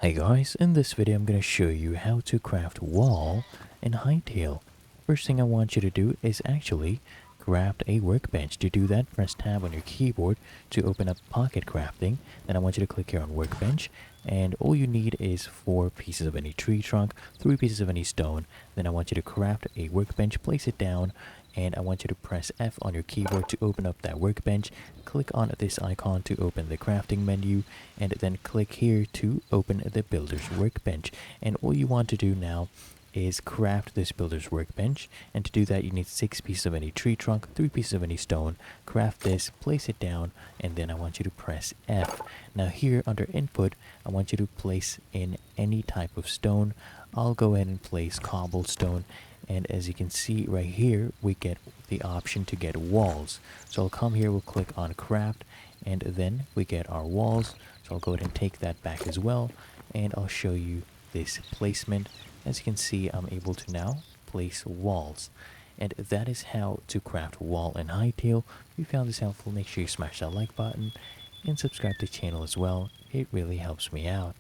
Hey guys, in this video I'm going to show you how to craft wall in Hytale. First thing I want you to do is actually craft a workbench. To do that, press tab on your keyboard to open up pocket crafting. Then I want you to click here on workbench, and all you need is 4 pieces of any tree trunk, 3 pieces of any stone. Then I want you to craft a workbench, place it down, and I want you to press F on your keyboard to open up that workbench. Click on this icon to open the crafting menu, and then click here to open the builder's workbench. And all you want to do now is craft this builder's workbench, and to do that you need 6 pieces of any tree trunk, 3 pieces of any stone. Craft this, place it down, and then I want you to press F. Now here under input I want you to place in any type of stone. I'll go ahead and place cobblestone, and as you can see right here we get the option to get walls. So I'll come here, we'll click on craft, and then we get our walls. So I'll go ahead and take that back as well, and I'll show you this placement. As you can see, I'm able to now place walls, and that is how to craft wall in Hytale. If you found this helpful, make sure you smash that like button and subscribe to the channel as well. It really helps me out.